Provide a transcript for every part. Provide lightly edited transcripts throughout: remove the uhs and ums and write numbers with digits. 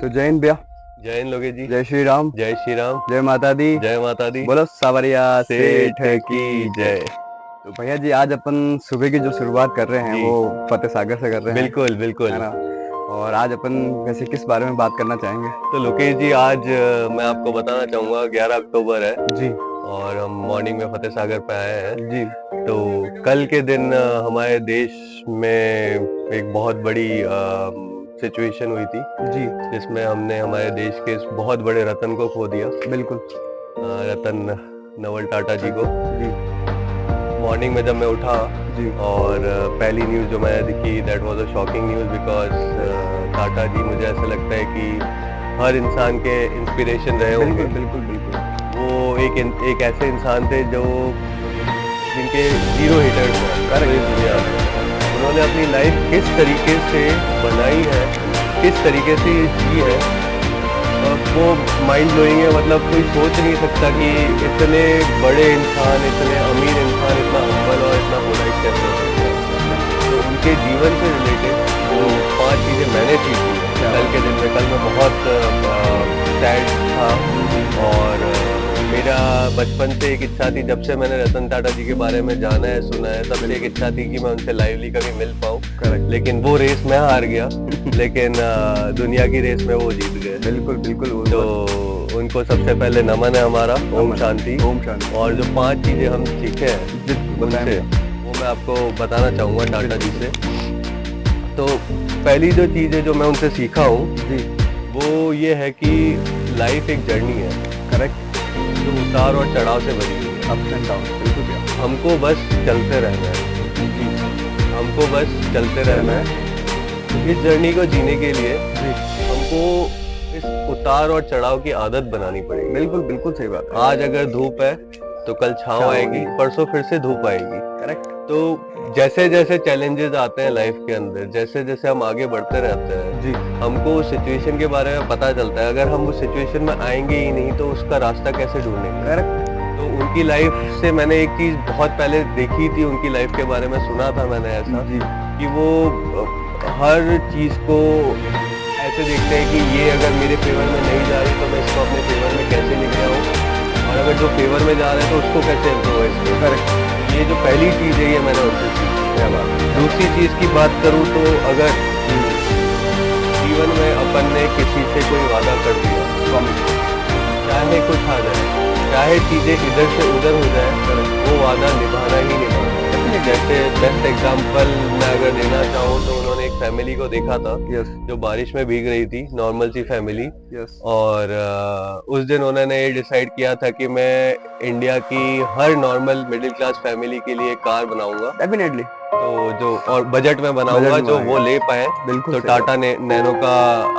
तो जय हिंद भैया। जय हिंद लोगे जी। जय श्री राम। जय श्री राम। जय माता दी। जय माता दी। बोलो सावरिया सेठ सेठ की की जय। जय। तो भैया जी आज अपन सुबह की जो शुरुआत कर रहे हैं जी वो फतेह सागर से कर रहे हैं, बिल्कुल बिल्कुल। है ना। और आज अपन वैसे किस बारे में बात करना चाहेंगे? तो लोकेश जी आज मैं आपको बताना चाहूँगा 11 अक्टूबर है जी और हम मॉर्निंग में फतेह सागर पे आए हैं। जी तो कल के दिन हमारे देश में एक बहुत बड़ी सिचुएशन हुई थी जी जिसमें हमने हमारे देश के इस बहुत बड़े रतन को खो दिया। बिल्कुल। रतन नवल टाटा जी को। जी मॉर्निंग में जब मैं उठा जी और पहली न्यूज़ जो मैंने दिखी that was a shocking news because Tata ji मुझे ऐसा लगता है कि हर इंसान के इंस्पिरेशन रहे होंगे। बिल्कुल बिल्कुल बिल्कुल। वो एक ऐसे इंसान थे जो जिनके जीरो हिटर्स हैं इस दुनिया में। उन्होंने अपनी लाइफ किस तरीके से बनाई है, किस तरीके से जी है, वो माइंड ब्लोइंग है। मतलब कोई सोच नहीं सकता कि इतने बड़े इंसान, इतने अमीर इंसान इतना हम्बल और इतना पोलाइट कैसे हो सकता है। तो उनके जीवन से रिलेटेड जो 5 चीज़ें मैंने सीखी कल के दिन में। कल मैं बहुत सैड था और मेरा बचपन से एक इच्छा थी, जब से मैंने रतन टाटा जी के बारे में जाना है सुना है तब से एक इच्छा थी कि मैं उनसे लाइवली कभी मिल पाऊँ। लेकिन वो रेस मैं हार गया लेकिन दुनिया की रेस में वो जीत गए। बिल्कुल बिल्कुल। तो उनको सबसे पहले नमन है हमारा। ओम शांति। ओम शांति। और जो 5 चीजें हम सीखे हैं उनसे वो मैं आपको बताना चाहूँगा टाटा जी से। तो पहली जो चीज़ें जो मैं उनसे सीखा हूँ जी वो ये है कि लाइफ एक जर्नी है। करेक्ट। जो उतार और चढ़ाव से भरी हुई है। Ups and down. बिल्कुल भैया। हमको बस चलते रहना है। जी हमको बस चलते रहना है। इस जर्नी को जीने के लिए जी हमको इस उतार और चढ़ाव की आदत बनानी पड़ेगी। बिल्कुल बिल्कुल सही बात है। आज अगर धूप है तो कल छांव आएगी, परसों फिर से धूप आएगी। करेक्ट। तो जैसे जैसे चैलेंजेस आते हैं लाइफ के अंदर, जैसे जैसे हम आगे बढ़ते रहते हैं जी हमको उस सिचुएशन के बारे में पता चलता है। अगर हम उस सिचुएशन में आएंगे ही नहीं तो उसका रास्ता कैसे ढूंढेंगे। करेक्ट। तो उनकी लाइफ से मैंने एक चीज बहुत पहले देखी थी, उनकी लाइफ के बारे में सुना था मैंने ऐसा जी कि वो हर चीज को ऐसे देखते हैं कि ये अगर मेरे फेवर में नहीं जा रही तो मैं इसको अपने फेवर में कैसे लेके आऊँ, और अगर जो फेवर में जा रहा है तो उसको कैसे इम्प्रोवाइज करूँ। करेक्ट। ये जो पहली चीज़ है ये मैंने उनसे सीखी। क्या बात है। दूसरी चीज़ की बात करूँ तो अगर जीवन में अपन ने किसी से कोई वादा कर दिया, चाहे कुछ आ जाए, चाहे चीज़ें इधर से उधर हो जाए, वो वादा निभाना ही निभाना है। जैसे बेस्ट एग्जांपल मैं अगर देना चाहूँ तो उन्होंने एक फैमिली को देखा था जो बारिश में भीग रही थी, नॉर्मल सी फैमिली। और उस दिन उन्होंने ये डिसाइड किया था कि मैं इंडिया की हर नॉर्मल मिडिल क्लास फैमिली के लिए कार बनाऊंगा। डेफिनेटली। तो जो और बजट में बनाऊंगा जो वो ले पाए। बिल्कुल तो सही टाटा ने नैनो का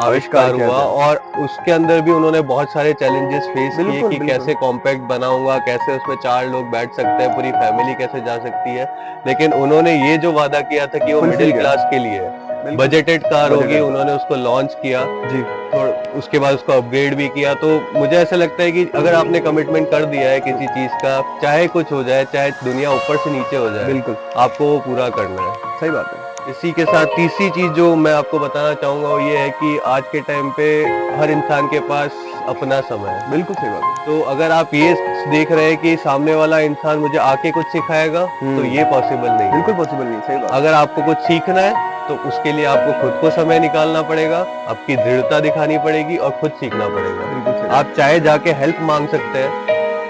आविष्कार किया हुआ था। और उसके अंदर भी उन्होंने बहुत सारे चैलेंजेस फेस किए बिल्कुल, कि बिल्कुल। कैसे कॉम्पैक्ट बनाऊंगा, कैसे उसमें 4 लोग बैठ सकते हैं, पूरी फैमिली कैसे जा सकती है। लेकिन उन्होंने ये जो वादा किया था कि वो Fulfill मिडिल किया। क्लास के लिए बिल्कुल। बजटेड कार होगी, Budgeted। उन्होंने उसको लॉन्च किया। जी थोड़ा उसके बाद उसको अपग्रेड भी किया। तो मुझे ऐसा लगता है कि अगर आपने कमिटमेंट कर दिया है किसी चीज का, चाहे कुछ हो जाए, चाहे दुनिया ऊपर से नीचे हो जाए, बिल्कुल आपको वो पूरा करना है। सही बात है। इसी के साथ तीसरी चीज जो मैं आपको बताना चाहूंगा वो ये है कि आज के टाइम पे हर इंसान के पास अपना समय है। बिल्कुल सही बात है। तो अगर आप ये देख रहे हैं कि सामने वाला इंसान मुझे आके कुछ सिखाएगा तो ये पॉसिबल नहीं है। बिल्कुल पॉसिबल नहीं। सही बात। अगर आपको कुछ सीखना है तो उसके लिए आपको खुद को समय निकालना पड़ेगा, आपकी दृढ़ता दिखानी पड़ेगी और खुद सीखना पड़ेगा। बिल्कुल सही। आप चाहे जाके हेल्प मांग सकते हैं,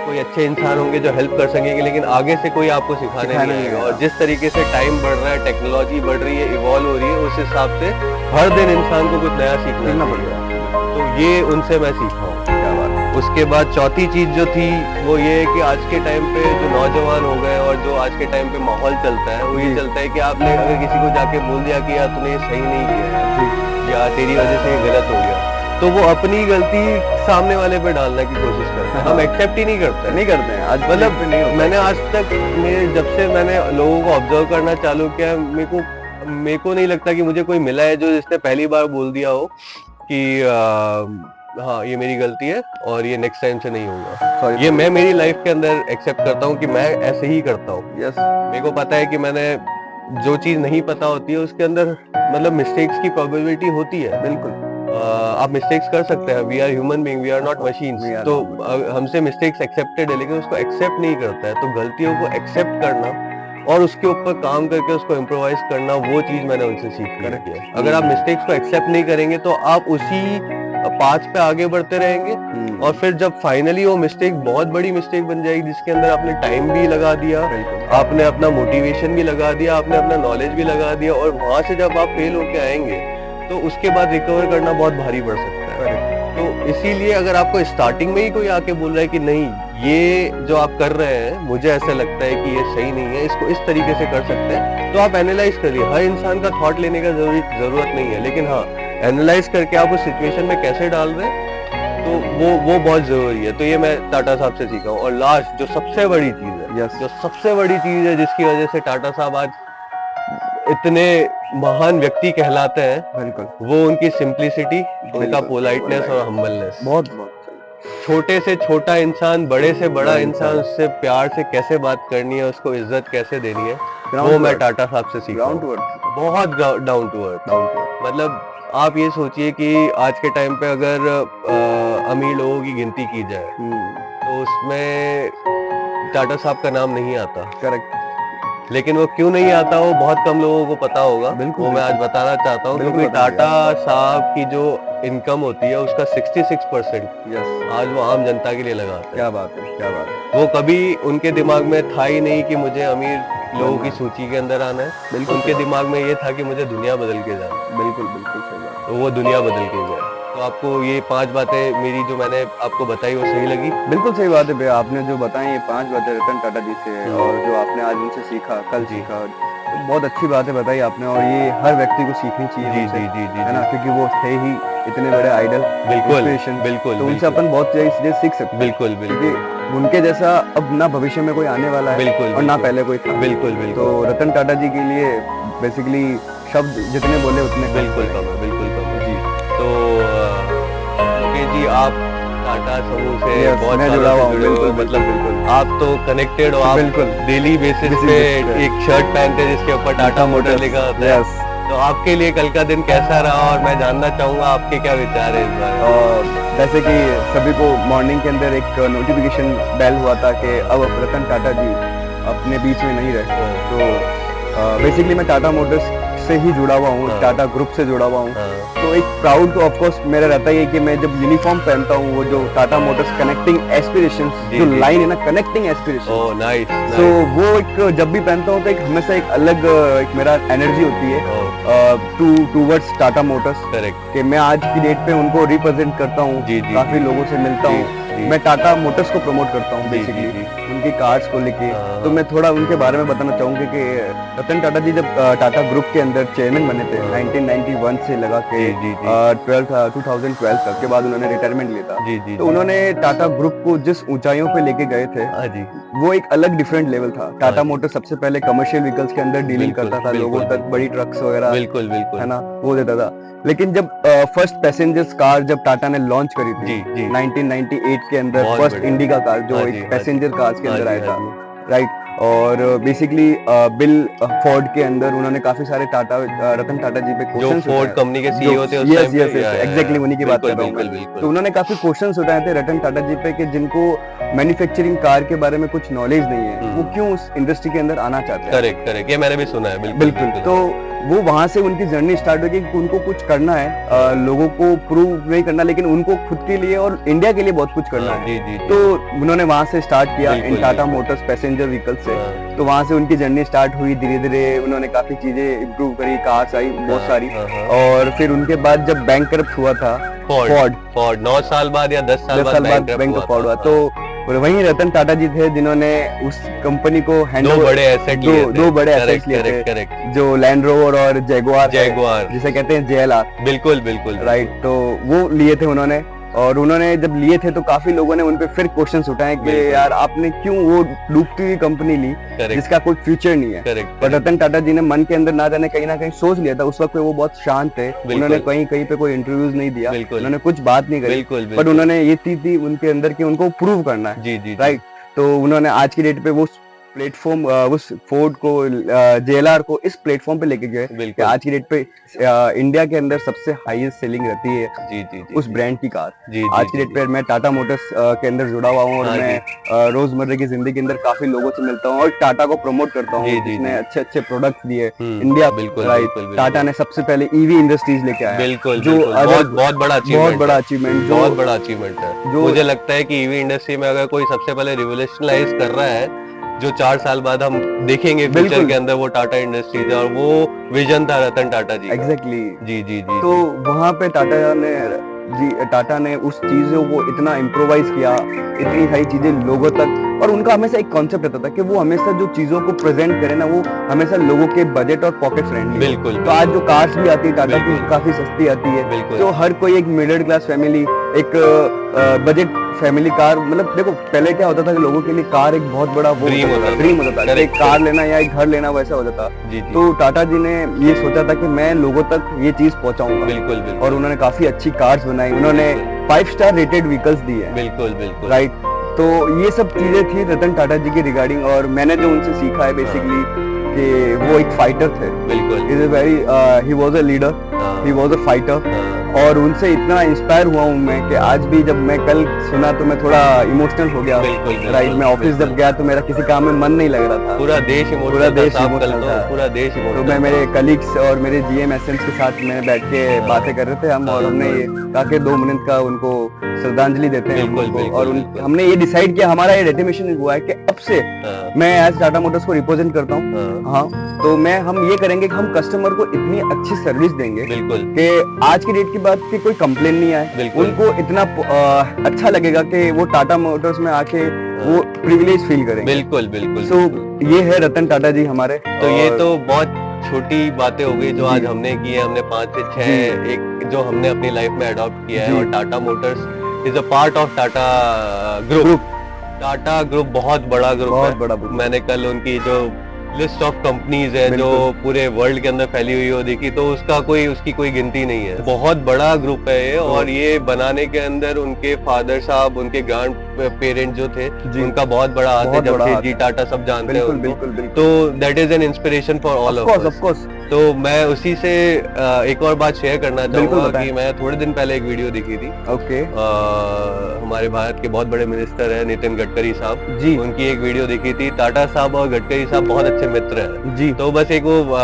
कोई अच्छे इंसान होंगे जो हेल्प कर सकेंगे, लेकिन आगे से कोई आपको सिखाने नहीं आएगा। और जिस तरीके से टाइम बढ़ रहा है, टेक्नोलॉजी बढ़ रही है, इवॉल्व हो रही है, उस हिसाब से हर दिन इंसान को कुछ नया सीखना पड़ेगा। तो ये उनसे मैं सीखा हूँ। क्या बात है। उसके बाद चौथी चीज जो थी वो ये है कि आज के टाइम पे जो नौजवान हो गए और जो आज के टाइम पे माहौल चलता है वो ये चलता है कि आपने अगर किसी को जाके बोल दिया कि यार तूने ये सही नहीं किया है या तेरी वजह से ये गलत हो गया, तो वो अपनी गलती सामने वाले पे डालने की कोशिश करते हैं। हम एक्सेप्ट ही नहीं करते हैं। आज मतलब मैंने आज तक जब से मैंने लोगों को ऑब्जर्व करना चालू किया, मेरे को नहीं लगता कि मुझे कोई मिला है जो जिसने पहली बार बोल दिया हो कि हाँ ये मेरी गलती है और ये नेक्स्ट टाइम से नहीं होगा। ये मैं मेरी लाइफ के अंदर एक्सेप्ट करता हूँ कि मैं ऐसे ही करता हूँ। मेरे को पता है कि मैंने जो चीज नहीं पता होती है उसके अंदर मतलब मिस्टेक्स की प्रोबेबिलिटी होती है। बिल्कुल। आप मिस्टेक्स कर सकते हैं, we are human being, we are not machines. We are तो not हमसे मिस्टेक्स एक्सेप्टेड है, लेकिन उसको एक्सेप्ट नहीं करता है। तो गलतियों को एक्सेप्ट करना और उसके ऊपर काम करके उसको इम्प्रोवाइज करना, वो चीज मैंने उनसे सीखी है। अगर आप मिस्टेक्स को एक्सेप्ट नहीं करेंगे तो आप उसी पाथ पे आगे बढ़ते रहेंगे, और फिर जब फाइनली वो मिस्टेक बहुत बड़ी मिस्टेक बन जाएगी, जिसके अंदर आपने टाइम भी लगा दिया, आपने अपना मोटिवेशन भी लगा दिया, आपने अपना नॉलेज भी लगा दिया, और वहां से जब आप फेल होके आएंगे तो उसके बाद रिकवर करना बहुत भारी पड़ सकता है। तो इसीलिए अगर आपको स्टार्टिंग में ही कोई आके बोल रहा है कि नहीं, ये जो आप कर रहे हैं मुझे ऐसा लगता है कि ये सही नहीं है, इसको इस तरीके से कर सकते हैं, तो आप एनालाइज करिए। हर इंसान का थॉट लेने का जरूरत नहीं है, लेकिन हाँ, एनालाइज करके आप उस सिचुएशन में कैसे डाल रहे हैं, तो वो बहुत जरूरी है। तो ये मैं टाटा साहब से सीखा हूँ। और लास्ट जो सबसे बड़ी चीज है, जो सबसे बड़ी चीज है जिसकी वजह से टाटा साहब आज इतने महान व्यक्ति कहलाते हैं, बिल्कुल, वो उनकी सिंप्लिसिटी, उनका पोलाइटनेस और हम्बलनेस। बहुत छोटे से छोटा इंसान, बड़े से बड़ा इंसान, उससे प्यार से कैसे बात करनी है, उसको इज्जत कैसे देनी है, वो मैं टाटा साहब से सीखा हूँ। बहुत डाउन टू अर्थ। मतलब आप ये सोचिए कि आज के टाइम पे अगर अमीर लोगों की गिनती की जाए तो उसमें टाटा साहब का नाम नहीं आता। करेक्ट। लेकिन वो क्यों नहीं आता, वो बहुत कम लोगों को पता होगा। वो मैं आज बताना चाहता हूँ, क्योंकि टाटा साहब की जो इनकम होती है उसका 66% आज वो आम जनता के लिए लगाते हैं। क्या बात है, क्या बात है। वो कभी उनके दिमाग में था ही नहीं कि मुझे अमीर लोगों की सूची के अंदर आना है। बिल्कुल, उनके दिमाग में ये था कि मुझे दुनिया बदल के जाना है। बिल्कुल बिल्कुल सही बात। तो वो दुनिया बदल के गए। तो आपको ये 5 बातें मेरी जो मैंने आपको बताई वो सही लगी? बिल्कुल सही बात है भैया, आपने जो बताई ये 5 बातें रतन टाटा जी से, और जो आपने आज उनसे सीखा, कल सीखा, तो बहुत अच्छी बातें बताई आपने, और ये हर व्यक्ति को सीखनी चाहिए। जी, है ना, क्योंकि वो थे ही इतने बड़े आइडल, इंस्पिरेशन। बिल्कुल, तो उनसे अपन बहुत चीजें सीख सकते हैं। बिल्कुल, क्योंकि उनके जैसा अब ना भविष्य में कोई आने वाला है, और ना पहले कोई था। बिल्कुल। तो रतन टाटा जी के लिए बेसिकली शब्द जितने बोले उतने बिल्कुल कम है जी। तो मुकेश जी, आप टाटा समूह से बहुत जुड़ा हुआ हूँ। बिल्कुल, मतलब आप तो कनेक्टेड हो, आप डेली बेसिस पे एक शर्ट पहनते हैं जिसके ऊपर टाटा मोटर लिखा होता है। तो आपके लिए कल का दिन कैसा रहा, और मैं जानना चाहूंगा आपके क्या विचार है इस बारे में। जैसे कि सभी को मॉर्निंग के अंदर एक नोटिफिकेशन बेल हुआ था कि अब रतन टाटा जी अपने बीच में नहीं रहे, तो बेसिकली मैं टाटा मोटर्स से ही जुड़ा हुआ हूँ, टाटा ग्रुप से जुड़ा हुआ हूँ। तो एक प्राउड तो ऑफ कोर्स मेरा रहता ही है कि मैं जब यूनिफॉर्म पहनता हूँ, वो जो टाटा मोटर्स कनेक्टिंग एस्पिरेशंस, जो लाइन है ना, कनेक्टिंग एस्पिरेशंस, नाइस। तो वो एक जब भी पहनता हूँ तो एक हमेशा एक अलग एक मेरा एनर्जी होती है टूवर्ड्स टाटा मोटर्स। करेक्ट। कि मैं आज की डेट पे उनको रिप्रेजेंट करता हूँ, काफी लोगों से मिलता हूँ, मैं टाटा मोटर्स को प्रमोट करता हूँ बेसिकली, उनकी कार्स को लेके। तो मैं थोड़ा उनके बारे में बताना चाहूंगी कि रतन टाटा जी जब टाटा ग्रुप के अंदर चेयरमैन बने थे 1991 से लगा के 2012 तक, के बाद उन्होंने रिटायरमेंट लिया था। तो उन्होंने टाटा ग्रुप को जिस ऊंचाइयों पे लेके गए थे, वो एक अलग डिफरेंट लेवल था। टाटा मोटर सबसे पहले कमर्शियल व्हीकल्स के अंदर डीलिंग करता था, लोगों तक बड़ी ट्रक्स वगैरह, बिल्कुल है ना, वो देता था। लेकिन जब फर्स्ट पैसेंजर्स कार जब टाटा ने लॉन्च करी थी 1998 के अंदर, फर्स्ट इंडिका कार जो एक पैसेंजर कार्स के अंदर आया था, राइट। और बेसिकली बिल फोर्ड के अंदर उन्होंने काफी सारे रतन टाटा जी पे क्वेश्चंस, जो फोर्ड कंपनी के सीईओ थे उस टाइम पे, एग्जैक्टली उन्हीं की बात कर रहा हूं। तो उन्होंने काफी क्वेश्चंस उठाए थे रतन टाटा जी पे कि जिनको मैन्युफैक्चरिंग कार के बारे में कुछ नॉलेज नहीं है, वो क्यों उस इंडस्ट्री के अंदर आना चाहते हैं। करेक्ट, ये मैंने भी सुना है। बिल्कुल। तो वो वहां से उनकी जर्नी स्टार्ट हुई कि उनको कुछ करना है, लोगों को प्रूव नहीं करना, लेकिन उनको खुद के लिए और इंडिया के लिए बहुत कुछ करना है। तो उन्होंने वहां से स्टार्ट किया इन टाटा मोटर्स पैसेंजर व्हीकल से। तो वहां से उनकी जर्नी स्टार्ट हुई, धीरे धीरे उन्होंने काफी चीजें इम्प्रूव करी, कार्स आई बहुत सारी। और फिर उनके बाद जब बैंकक्रप्ट हुआ था फोर्ड 9 साल बाद या 10 साल बाद बैंकक्रप्ट हुआ, तो वहीं रतन टाटा जी थे जिन्होंने उस कंपनी को दो बड़े एसेट लिए थे, जो लैंड रोवर और जैगुआर जिसे कहते हैं JLR। बिल्कुल राइट। तो वो लिए थे उन्होंने, और उन्होंने जब लिए थे तो काफी लोगों ने उनपे फिर क्वेश्चंस उठाए कि यार आपने क्यों वो डूबती हुई कंपनी ली जिसका कोई फ्यूचर नहीं है। पर रतन टाटा जी ने मन के अंदर ना जाने कहीं ना कहीं सोच लिया था। उस वक्त पे वो बहुत शांत थे, उन्होंने कहीं पे कोई इंटरव्यूज नहीं दिया, उन्होंने कुछ बात नहीं करी, पर उन्होंने ये थी उनके अंदर कि उनको प्रूव करना है, राइट। तो उन्होंने आज की डेट पे वो प्लेटफॉर्म उस फोर्ड को JLR को इस प्लेटफॉर्म पे लेके गए कि आज की डेट पे इंडिया के अंदर सबसे हाईएस्ट सेलिंग रहती है जी, उस ब्रांड की कार। आज की डेट पे मैं टाटा मोटर्स के अंदर जुड़ा हुआ हूँ और मैं रोजमर्रा की जिंदगी के अंदर काफी लोगों से मिलता हूँ और टाटा को प्रमोट करता हूँ, जिसने अच्छे अच्छे प्रोडक्ट्स दिए इंडिया। बिल्कुल टाटा ने सबसे पहले ईवी इंडस्ट्रीज लेके आया, बिल्कुल जो बहुत बड़ा अचीवमेंट, बहुत बड़ा अचीवमेंट है। मुझे लगता है कि ईवी इंडस्ट्री में अगर कोई सबसे पहले रिवोल्यूशनलाइज कर रहा है, जो 4 साल बाद हम देखेंगे फ्यूचर के अंदर, वो टाटा इंडस्ट्रीज है और वो विजन था रतन टाटा जी। एग्जैक्टली जी। तो वहाँ पे टाटा ने उस चीजों को इतना इम्प्रोवाइज किया, इतनी सारी चीजें लोगों तक, और उनका हमेशा एक कॉन्सेप्ट रहता था कि वो हमेशा जो चीजों को प्रेजेंट करे ना, वो हमेशा लोगों के बजट और पॉकेट फ्रेंडली। बिल्कुल। तो आज जो कार्स भी आती है टाटा की, काफी सस्ती आती है, तो हर कोई एक मिडिल क्लास फैमिली, एक बजट फैमिली कार, मतलब देखो पहले क्या होता था कि लोगों के लिए कार एक बहुत बड़ा वो ड्रीम होता था, एक कार लेना या एक घर लेना, वैसा होता था। तो टाटा जी ने ये सोचा था कि मैं लोगों तक ये चीज पहुंचाऊंगा। बिल्कुल। और उन्होंने काफी अच्छी कार्स बनाई, उन्होंने 5 स्टार रेटेड व्हीकल्स दी है। बिल्कुल राइट। तो ये सब चीजें थी रतन टाटा जी की रिगार्डिंग, और मैंने जो उनसे सीखा है बेसिकली कि वो एक फाइटर थे। बिल्कुल। ही was a leader, he was a fighter, और उनसे इतना इंस्पायर हुआ हूँ मैं कि आज भी जब मैं कल सुना तो मैं थोड़ा इमोशनल हो गया। राइट। मैं ऑफिस जब गया तो मेरा किसी काम में मन नहीं लग रहा था, पूरा देश इमोशनल था। तो मैं मेरे कलीग्स और मेरे GM के साथ मैंने बैठ के बातें कर रहे थे हम, और हमने ये कहा कि 2 मिनट का उनको श्रद्धांजलि देते हैं उनको, और हमने ये डिसाइड किया, हमारा ये डेटरमिनेशन हुआ है कि अब से मैं एज टाटा मोटर्स को रिप्रेजेंट करता हूँ। हाँ, तो हम ये करेंगे कि हम कस्टमर को इतनी अच्छी सर्विस देंगे कि आज की डेट की बात की कोई कंप्लेन नहीं आए, उनको इतना अच्छा लगेगा कि वो टाटा मोटर्स में आके वो प्रिविलेज फील करेंगे। बिल्कुल। सो ये है रतन टाटा जी हमारे। तो ये तो बहुत छोटी बातें हो गई जो आज हमने की है, हमने 5 से 6 एक जो हमने अपनी लाइफ में अडॉप्ट किया है, और Tata Motors is a part of Tata group. Tata group बहुत बड़ा ग्रुप है। मैंने कल उनकी जो लिस्ट ऑफ कंपनीज है जो पूरे वर्ल्ड के अंदर फैली हुई हो देखी, तो उसकी कोई गिनती नहीं है। बहुत बड़ा ग्रुप है ये, और ये बनाने के अंदर उनके फादर साहब, उनके ग्रैंड पेरेंट जो थे, उनका बहुत बड़ा हाथ है। जमशेदजी टाटा सब जानते हैं उनको, तो that is an inspiration for all of us. तो मैं उसी से एक और बात शेयर करना चाहूंगा कि मैं थोड़े दिन पहले एक वीडियो देखी थी। हमारे भारत के बहुत बड़े मिनिस्टर है नितिन गडकरी साहब जी, उनकी एक वीडियो देखी थी। टाटा साहब और गडकरी साहब बहुत अच्छे मित्र हैं जी। तो बस एक वो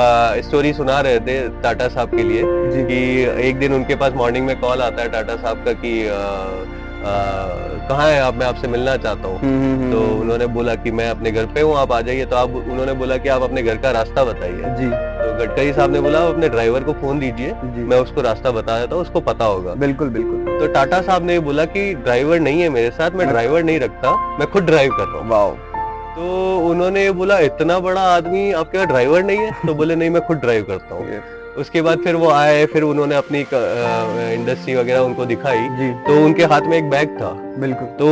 स्टोरी सुना रहे थे टाटा साहब के लिए कि एक दिन उनके पास मॉर्निंग में कॉल आता है टाटा साहब का कि कहाँ है आप, मैं आपसे मिलना चाहता हूँ। तो उन्होंने बोला कि मैं अपने घर पे हूँ, आप आ जाइए। तो उन्होंने बोला कि आप अपने घर का रास्ता बताइए जी। तो गडकरी साहब ने बोला अपने ड्राइवर को फोन दीजिए, मैं उसको रास्ता बता देता हूँ, उसको पता होगा। बिल्कुल। तो टाटा साहब ने बोला कि ड्राइवर नहीं है मेरे साथ, मैं ड्राइवर नहीं रखता, मैं खुद ड्राइव कर रहा हूँ। वाओ। तो उन्होंने बोला इतना बड़ा आदमी आपके पास ड्राइवर नहीं है? तो बोले नहीं, मैं खुद ड्राइव करता हूँ। उसके बाद फिर वो आए, फिर उन्होंने अपनी इंडस्ट्री वगैरह उनको दिखाई जी। तो उनके हाथ में एक बैग था। बिल्कुल। तो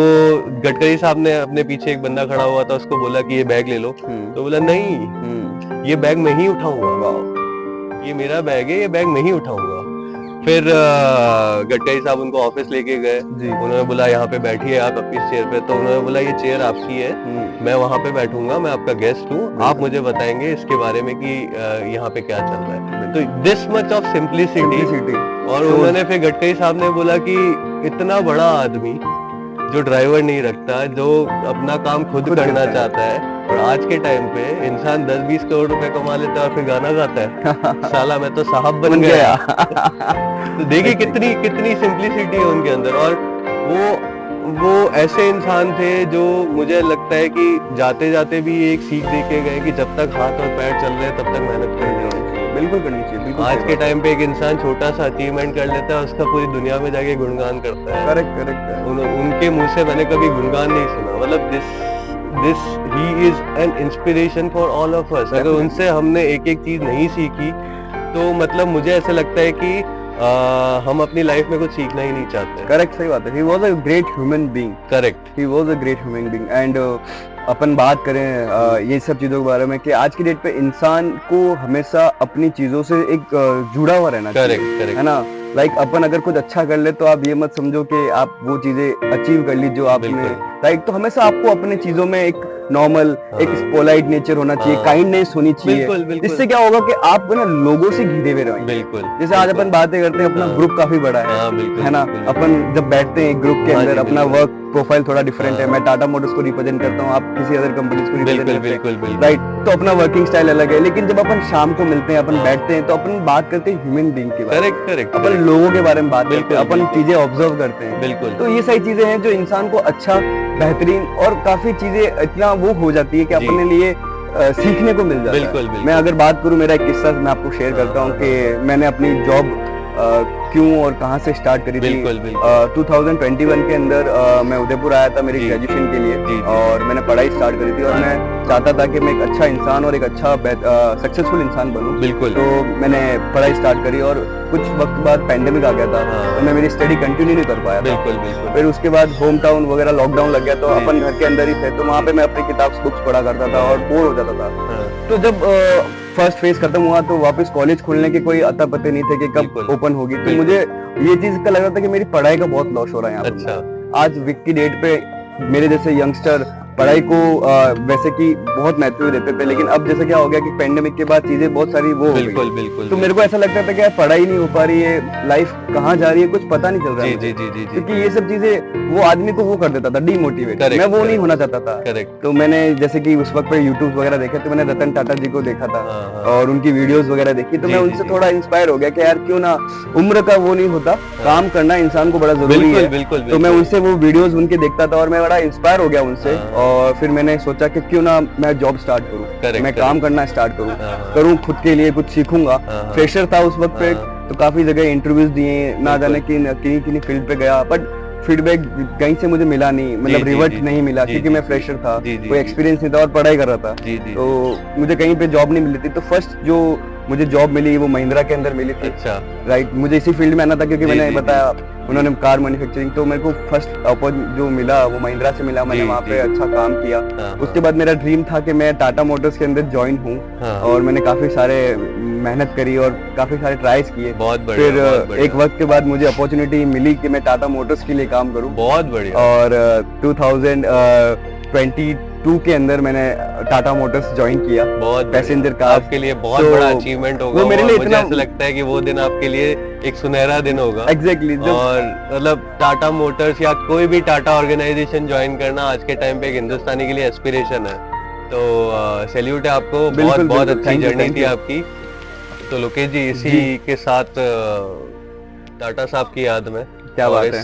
गडकरी साहब ने अपने पीछे एक बंदा खड़ा हुआ था, उसको बोला कि ये बैग ले लो। तो बोला नहीं, ये बैग मैं ही उठाऊंगा, ये मेरा बैग है, ये बैग मैं ही उठाऊंगा। फिर गडकरी साहब उनको ऑफिस लेके गए, उन्होंने बोला यहाँ पे बैठिए आप अपनी चेयर पे। तो उन्होंने बोला ये चेयर आपकी है, मैं वहाँ पे बैठूंगा, मैं आपका गेस्ट हूँ, आप मुझे बताएंगे इसके बारे में कि यहाँ पे क्या चल रहा है। तो दिस मच ऑफ सिंप्लिसिटी। और उन्होंने फिर गडकरी साहब ने बोला कि इतना बड़ा आदमी जो ड्राइवर नहीं रखता, जो अपना काम खुद करना चाहता है, और आज के टाइम पे इंसान 10-20 करोड़ रुपए कमा लेता है और फिर गाना गाता है साला मैं तो साहब बन गया। तो देखिए कितनी सिंप्लिसिटी है उनके अंदर। और वो ऐसे इंसान थे जो मुझे लगता है कि जाते जाते भी एक सीख दे के गए कि जब तक हाथ और पैर चल रहे हैं तब तक मेहनत करनी चाहिए। बिल्कुल करनी चाहिए। आज के टाइम पे एक इंसान छोटा सा अचीवमेंट कर लेता है, उसका पूरी दुनिया में जाके गुणगान करता है। करेक्ट। उनके मुंह से मैंने कभी गुणगान नहीं सुना। मतलब this he is an inspiration for all of us. अगर उनसे हमने एक एक चीज नहीं सीखी तो मतलब मुझे ऐसा लगता है कि हम अपनी लाइफ में कुछ सीखना ही नहीं चाहते। करेक्ट, सही बात है। He was a great human being. Correct, he was a great human being. And अपन बात करें ये सब चीजों के बारे में कि आज की डेट पे इंसान को हमेशा अपनी चीजों से एक जुड़ा हुआ रहना चाहिए। करेक्ट है ना। लाइक अपन अगर कुछ अच्छा कर ले तो आप ये मत समझो कि आप वो चीजें अचीव कर ली जो आपने। राइट। तो हमेशा आपको अपनी चीजों में एक नॉर्मल, एक पोलाइट नेचर होना चाहिए, काइंडनेस होनी चाहिए। इससे क्या होगा कि आप ना लोगों से घिरे हुए रहेंगे। बिल्कुल। जैसे आज अपन बातें करते हैं, अपना ग्रुप काफी बड़ा है ना। अपन जब बैठते हैं ग्रुप के अंदर, अपना वर्क प्रोफाइल थोड़ा डिफरेंट है। मैं टाटा मोटर्स को रिप्रेजेंट करता हूँ, आप किसी अदर कंपनीज को रिप्रेजेंट करते हैं, राइट। तो अपना वर्किंग स्टाइल अलग है। लेकिन जब अपन शाम को मिलते हैं, अपन बैठते हैं, तो अपन बात करते हैं ह्यूमन बीइंग के बारे में। करेक्ट। अपन लोगों के बारे में बात करते हैं, अपन चीजें ऑब्जर्व करते हैं। बिल्कुल। तो ये सारी चीजें हैं जो इंसान को अच्छा, बेहतरीन और काफी चीजें इतना वो हो जाती है कि अपने लिए सीखने को मिल जाता है। बिल्कुल। मैं अगर बात करूं, मेरा एक किस्सा मैं आपको शेयर करता हूं कि मैंने अपनी जॉब क्यों और कहां से स्टार्ट करी थी। 2021 के अंदर मैं उदयपुर आया था मेरी ग्रेजुएशन के लिए, और मैंने पढ़ाई स्टार्ट करी थी, और मैं चाहता था कि मैं एक अच्छा इंसान और एक अच्छा सक्सेसफुल इंसान बनूं। बिल्कुल। तो मैंने पढ़ाई स्टार्ट करी, और कुछ वक्त बाद पैंडेमिक आ गया था, तो मैं मेरी स्टडी कंटिन्यू नहीं कर पाया। बिल्कुल। फिर उसके बाद होम टाउन वगैरह लॉकडाउन लग गया, तो अपन घर के अंदर ही थे, तो वहाँ पे मैं अपनी किताब बुक्स पढ़ा करता था और बोर हो जाता था। तो जब फर्स्ट फेज खत्म हुआ, तो वापस कॉलेज खुलने के कोई अता पते नहीं थे कि कब ओपन होगी। तो मुझे ये चीज का लग रहा था कि मेरी पढ़ाई का बहुत लॉस हो रहा है यहाँ। अच्छा। आज वीक की डेट पे मेरे जैसे यंगस्टर पढ़ाई को वैसे कि बहुत महत्व देते थे, लेकिन अब जैसे क्या हो गया कि पेंडेमिक के बाद चीजें बहुत सारी वो हो गई। बिल्कुल। तो मेरे को ऐसा लगता था कि यार पढ़ाई नहीं हो पा रही है, लाइफ कहाँ जा रही है, कुछ पता नहीं चल रहा है। जी। क्योंकि ये सब चीजें वो आदमी को वो कर देता था, डीमोटिवेट। मैं वो नहीं होना चाहता था। तो मैंने जैसे कि उस वक्त पे यूट्यूब वगैरह देखे, तो मैंने रतन टाटा जी को देखा था और उनकी वीडियोस वगैरह देखी, तो मैं उनसे थोड़ा इंस्पायर हो गया कि यार क्यों ना, उम्र का वो नहीं होता, काम करना इंसान को बड़ा जरूरी है। तो मैं उनसे वो वीडियोस उनके देखता था और मैं बड़ा इंस्पायर हो गया उनसे, और फिर मैंने सोचा कि क्यों ना मैं जॉब स्टार्ट करूं, मैं काम करना स्टार्ट करूं खुद के लिए, कुछ सीखूंगा। फ्रेशर था उस वक्त पे, तो काफी जगह इंटरव्यूज दिए, ना जाने किन्हीं फील्ड पे गया, बट फीडबैक कहीं से मुझे मिला नहीं, मतलब रिवर्ट नहीं मिला, क्योंकि मैं फ्रेशर था, कोई एक्सपीरियंस नहीं था और पढ़ाई कर रहा था। तो मुझे कहीं पे जॉब नहीं मिली थी। तो फर्स्ट जो मुझे जॉब मिली वो महिंद्रा के अंदर मिली थी। अच्छा। राइट। मुझे इसी फील्ड में आना था, क्योंकि मैंने बताया उन्होंने कार मैन्युफैक्चरिंग, तो मेरे को फर्स्ट जो मिला वो महिंद्रा से मिला। मैंने वहाँ पे अच्छा काम किया। उसके बाद मेरा ड्रीम था कि मैं टाटा मोटर्स के अंदर ज्वाइन हूँ, और मैंने काफी सारे मेहनत करी और काफी सारे ट्राइज किए। फिर एक वक्त के बाद मुझे अपॉर्चुनिटी मिली कि मैं टाटा मोटर्स के लिए काम करूँ। बहुत बढ़िया। और 2022 के अंदर मैंने टाटा मोटर्स ज्वाइन किया। बहुत पैसेंजर कार। आपके लिए बहुत बड़ा अचीवमेंट होगा। वो मेरे लिए मुझे ऐसा लगता है कि वो दिन आपके लिए एक सुनहरा दिन होगा। एग्जैक्टली। और मतलब टाटा मोटर्स या कोई भी टाटा ऑर्गेनाइजेशन ज्वाइन करना आज के टाइम पे एक हिंदुस्तानी के लिए एस्पिरेशन है। तो सैल्यूट है आपको, बहुत अच्छी जर्नी थी आपकी। तो लोकेश जी, इसी के साथ टाटा साहब की याद में, क्या बात है,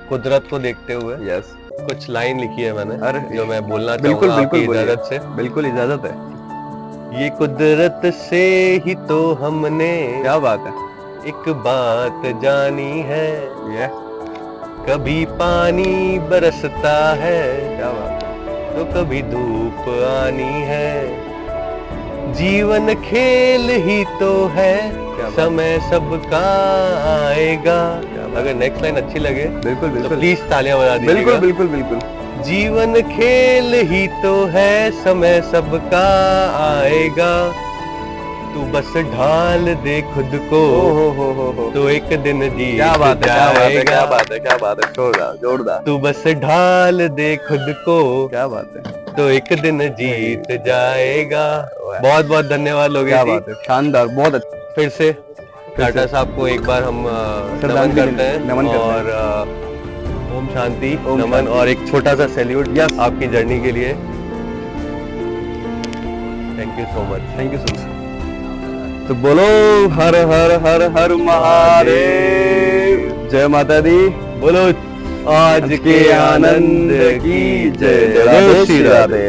कुदरत को देखते हुए कुछ लाइन लिखी है मैंने, जो मैं बोलना चाहूंगा आपकी इजाजत से। बिल्कुल इजाजत है। ये कुदरत से ही तो हमने, क्या बात है, एक बात जानी है, कभी पानी बरसता है, क्या बात है, तो कभी धूप आनी है, जीवन खेल ही तो है, समय सबका आएगा। अगर नेक्स्ट लाइन अच्छी लगे बिल्कुल तो प्लीज तालियां बजा दीजिएगा। बिल्कुल। जीवन खेल ही तो है, समय सबका आएगा, तू बस ढाल दे खुद को, तो एक दिन जीत जाएगा। क्या बात है, जोरदार। तू बस ढाल दे खुद को, क्या बात है, तो एक दिन जीत जाएगा। बहुत बहुत धन्यवाद लोगेश जी, शानदार, बहुत अच्छा। फिर से टाटा साहब को एक बार हम नमन करते हैं, और ओम शांति नमन, और एक छोटा सा सैल्यूट आपकी जर्नी के लिए। Thank you so much. तो बोलो हर हर हर हर महादेव, जय माता दी, बोलो आज के आनंद की जय, जय श्री राधे।